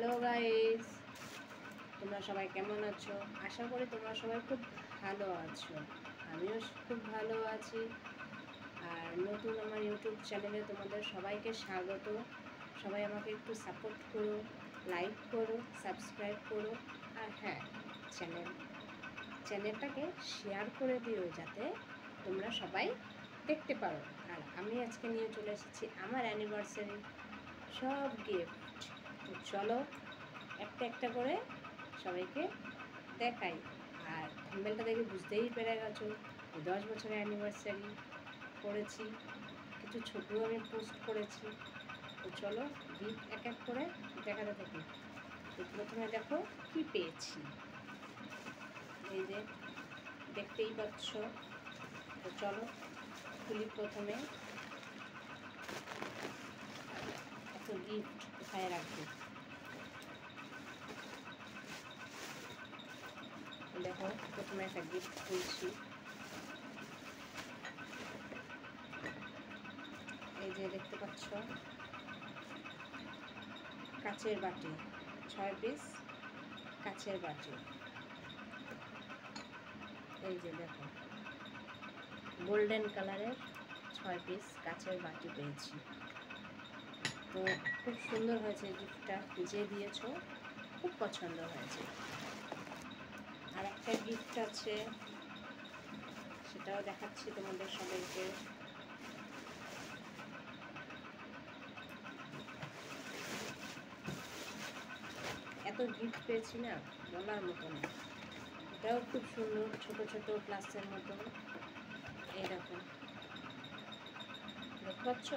Hello guys, তোমরা সবাই কেমন আছো? আশা করি তোমরা সবাই খুব ভালো আছো। আমিও খুব ভালো আছি। আর নতুন আমার ইউটিউব চ্যানেলে তোমাদের সবাইকে স্বাগত। সবাই আমাকে একটু সাপোর্ট করো, লাইক করো, সাবস্ক্রাইব করো। আর হ্যাঁ, চ্যানেলটাকে শেয়ার করে দিও যাতে তোমরা সবাই দেখতে পারো। আর আমি আজকে নিয়ে চলে এসেছি আমার অ্যানিভার্সারি সব গিফট। তো চলো একটা একটা করে সবাইকে দেখাই। আর থাম্বনেলটা দেখে বুঝতেই পেরে গেছো 10 বছরের অ্যানিভার্সারি করেছি, কিছু ছবিও আমি পোস্ট করেছি। তো চলো গিফট এক এক করে দেখাতে থাকি। তো প্রথমে দেখো কি পেয়েছি, এই যে দেখতেই পাচ্ছ। তো চলো খুলি প্রথমে। এত গিফট কোথায় রাখবো? দেখো প্রথমে একটা গিফট খুলছি। এই যে দেখতে পাচ্ছ কাচের বাটি, 6 পিস কাচের বাটি। এই যে দেখো গোল্ডেন কালারের 6 পিস কাচের বাটি পেয়েছি। তো খুব সুন্দর হয়েছে গিফটটা, যে দিয়েছ খুব পছন্দ হয়েছে। আর একটা গিফট আছে, সেটাও দেখাচ্ছি তোমাদের সবাইকে। এত গিফট পেয়েছি না বলার মতো না। এটাও খুব সুন্দর, ছোট ছোট গ্লাসের মতো। এইরকম দেখতে পাচ্ছ,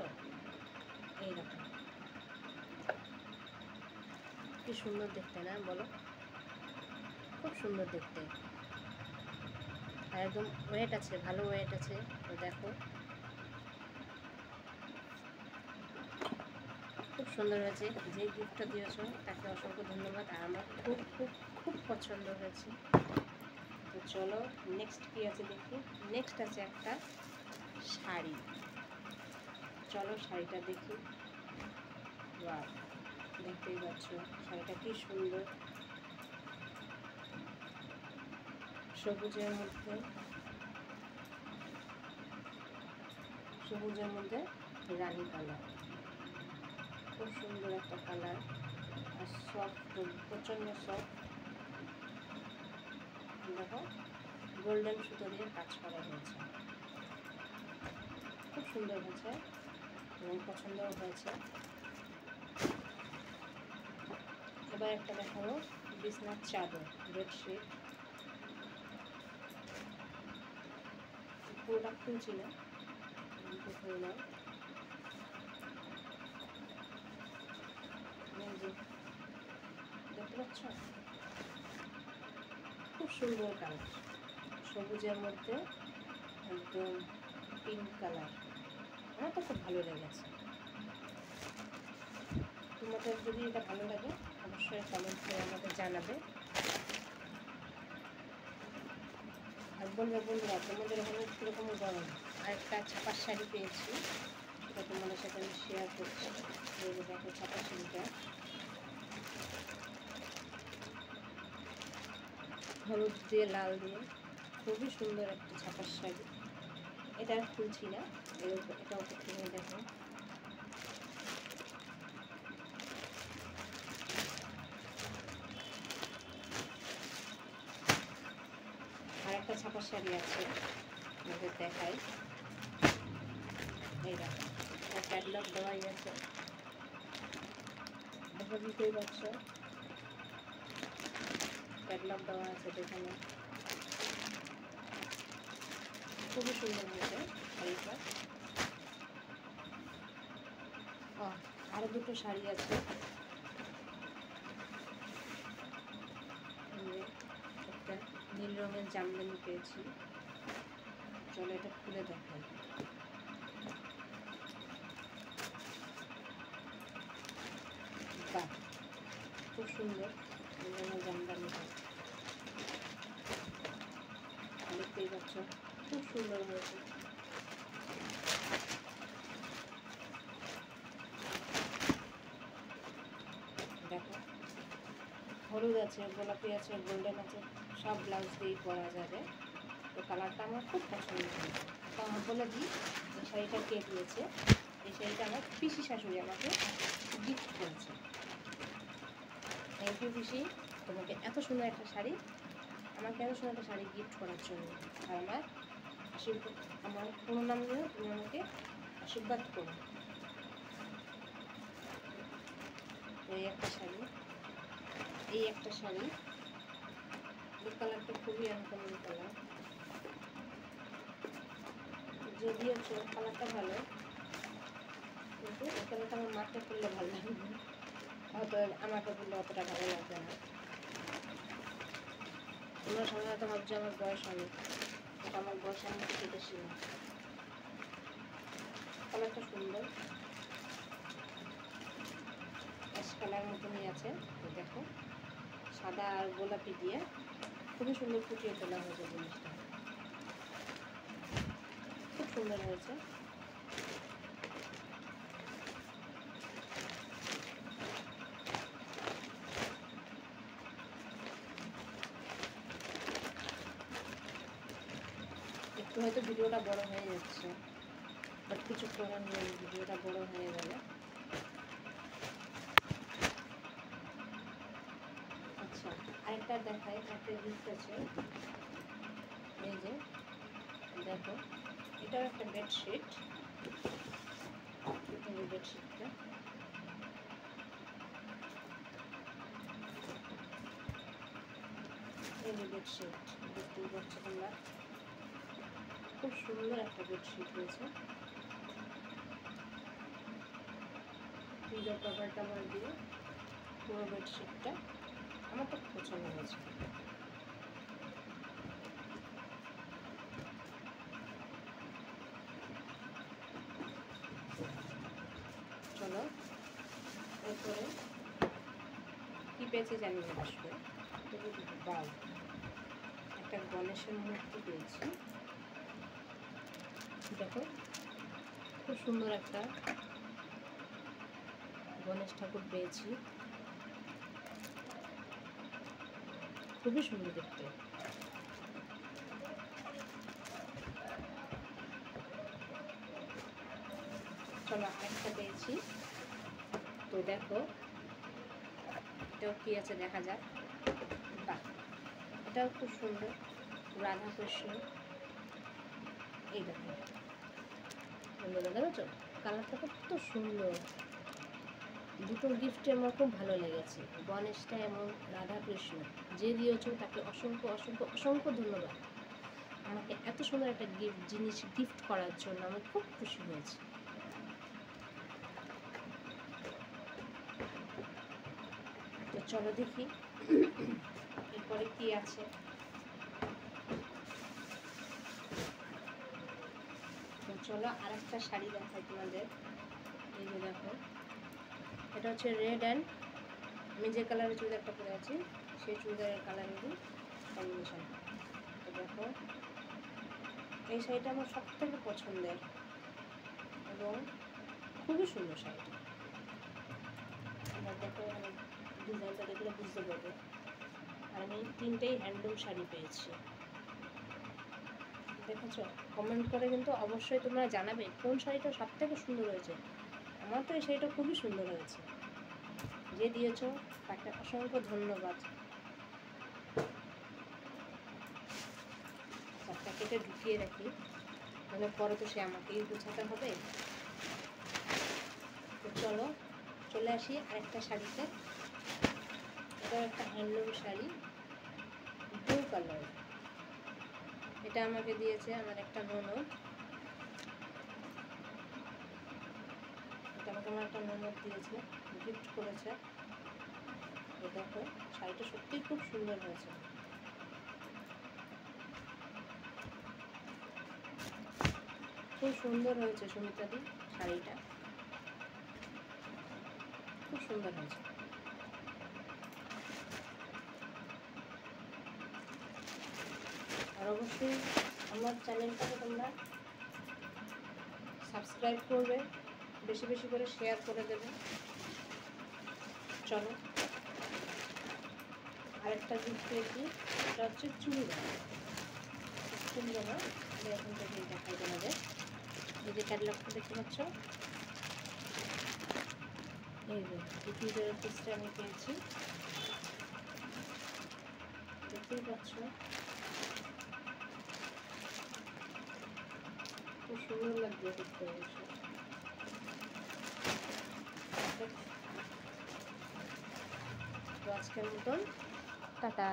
এইরকম কি সুন্দর দেখতে না বলো? খুব সুন্দর দেখতে। আর একদম ওয়েট আছে, ভালো ওয়েট আছে। তো দেখো খুব সুন্দর হয়েছে। যে গিফটটা দিয়েছো তাকে অসংখ্য ধন্যবাদ। আর আমার খুব খুব খুব পছন্দ হয়েছে। তো চলো নেক্সট কী আছে দেখি। নেক্সট আছে একটা শাড়ি। চলো শাড়িটা দেখি। বাহ, দেখতেই পাচ্ছ শাড়িটা কি সুন্দর, সবুজের মধ্যে, সবুজের মধ্যে রানী কালার। খুব সুন্দর একটা কালার। আর সফট, প্রচণ্ড সফট। দেখো গোল্ডেন সুতো দিয়ে কাজ করা হয়েছে, খুব সুন্দর হয়েছে এবং পছন্দও হয়েছে। এবার একটা দেখাবো বিছনার চাদর, বেডশিট। পুরোটা খুলছি না, খুলে নাও। দেখতে পাচ্ছ খুব সুন্দর কালার, সবুজের মধ্যে একদম পিঙ্ক কালার। আমার তো খুব ভালো লেগেছে। তোমাদের যদি এটা ভালো লাগে অবশ্যই কমেন্ট করে আমাকে জানাবে। আর বলবে বন্ধুরা তোমাদের ওখানে কীরকম গরম। আর একটা ছাপার শাড়ি পেয়েছি, সেটা তোমাদের সাথে আমি শেয়ার করছি। দেখো ছাপার শাড়িটা হলুদ দিয়ে লাল দিয়ে খুবই সুন্দর একটা ছাপার শাড়ি। এটা আর খুলছি না, এটা ওপর থেকে দেখো। আর একটা ছাপার শাড়ি আছে, আমাদের দেখাই। এই দেখো ক্যাটলগ দেওয়াই আছে, দেখো বুঝতেই পারছো ক্যাটলগ দেওয়া আছে। এখানে খুবই সুন্দর হয়েছে শাড়িটা। আরও দুটো শাড়ি আছে, একটা নীল রঙের জামদানি পেয়েছি। চলো এটা খুলে দেখাই। বাহ, খুব সুন্দর নীল রঙের জামদানিটা, দেখতেই পাচ্ছ খুব সুন্দর হয়েছে। দেখো হলুদ আছে, গোলাপি আছে, গোল্ডেন আছে, সব ব্লাউজ দিয়েই পরা যাবে। তো কালারটা আমার খুব পছন্দ হয়েছে। তো আমার বলে দিই, এই শাড়িটা কে দিয়েছে। এই শাড়িটা আমার পিসি শাশুড়ি আমাকে গিফট করেছে। থ্যাংক ইউ পিসি, তোমাকে এত সুন্দর একটা শাড়ি, আমাকে এত সুন্দর একটা শাড়ি গিফট করার জন্য। আর আমার আশীর্বাদ, আমার কোনো নাম নিয়েও তুমি আমাকে আশীর্বাদ করো। এই একটা শাড়ি, এই একটা শাড়ি, এই কালারটা খুবই আনকমন কালার, যদিও কালারটা ভালো, কিন্তু এই কালারটা আমার মাকে পরলে ভালো লাগবে, হয়তো আমাকে পরলে অতটা ভালো লাগবে না। তোমরা সাধারণত ভাবছো আমার বয়স অনেক, কিন্তু আমার বয়স আমার থেকে বেশি না। কালারটা সুন্দর, অ্যাশ কালার মতনই আছে। দেখো সাদা আর গোলাপি দিয়ে খুবই সুন্দর ফুটিয়ে তোলা হয়েছে জিনিসটা, খুব সুন্দর হয়েছে। একটু হয়তো ভিডিওটা বড় হয়ে যাচ্ছে, বাট কিছু করার নেই, ভিডিওটা বড় হয়ে গেলে। আচ্ছা, আরেকটা দেখাই, একটা গিফট আছে। এই যে দেখো, এটাও একটা বেডশিট। এই যে বেডশিটটা, এই যে বেডশিট দেখতেই পাচ্ছ তোমরা, খুব সুন্দর একটা বেডশিট হয়েছে। পিলো কভার টাভার দিয়ে পুরো বেডশিটটা আমার তো পছন্দ হয়েছে। চলো এরপরে কি পেয়েছি জানি না, আসবে বাউ, একটা গণেশের মূর্তি পেয়েছি। দেখো খুব সুন্দর একটা গণেশ ঠাকুর পেয়েছি, খুবই সুন্দর দেখতে। চলো আরেকটা পেয়েছি, তো দেখো এটাও কি আছে দেখা যাক। বাহ, এটাও খুব সুন্দর, রাধা কৃষ্ণ। এই দেখো সুন্দর, দেখেছো কালারটা কত সুন্দর। দুটো গিফটে আমার খুব ভালো লেগেছে, গণেশটা এবং রাধা কৃষ্ণ। যে দিয়েছ তাকে অসংখ্য অসংখ্য অসংখ্য ধন্যবাদ, আমাকে এত সুন্দর একটা জিনিস গিফট করার জন্য আমি খুব খুশি হয়েছি। তো চলো দেখি এরপরে কি আছে। তো চলো আরেকটা শাড়ি দেখাই তোমাদের। এই যে দেখো, এটা হচ্ছে রেড অ্যান্ড, আমি যে কালারের চুড়িদারটা পরে আছি সেই চুড়িদারের কালারেরই কম্বিনেশন। তো দেখো এই শাড়িটা আমার সব থেকে পছন্দের এবং খুবই সুন্দর শাড়িটা। এবার দেখো আমি ডিজাইনটা দেখলে বুঝতে পারবে। আর আমি তিনটেই হ্যান্ডলুম শাড়ি পেয়েছি, দেখেছো? কমেন্ট করে কিন্তু অবশ্যই তোমরা জানাবে কোন শাড়িটা সব থেকে সুন্দর হয়েছে। আমার তো এই শাড়িটা খুবই সুন্দর হয়েছে, যে দিয়েছো তাকে অসংখ্য ধন্যবাদ। চারটা কেটে ঢুকিয়ে রাখি, মানে পরে তো সে আমাকেই বোঝাতে হবে। তো চলো চলে আসি আরেকটা শাড়িতে। এটাও একটা হ্যান্ডলুম শাড়ি, ব্লু কালার। এটা আমাকে দিয়েছে আমার একটা ননদ, এটা আমাকে আমার একটা ননদ দিয়েছে, গিফট করেছে। তো দেখো শাড়িটা সত্যিই খুব সুন্দর হয়েছে। খুব সুন্দর হয়েছে সুমিতাদি, শাড়িটা খুব সুন্দর হয়েছে। আর অবশ্যই আমার চ্যানেলটাকে তোমরা সাবস্ক্রাইব করবে, বেশি বেশি করে শেয়ার করে দেবে। চলো আরেকটা গিফট পেয়েছি, এটা হচ্ছে চুড়িদার। চুড়িদার এখন থেকে দেখাই তোমাদের। এই যে ক্যাটালগটা দেখতে পাচ্ছ, এই যে চুড়িদারের পিসটা আমি পেয়েছি, দেখতেই পাচ্ছ খুব সুন্দর লাগবে দেখতে। তো আজকের মতন টাটা।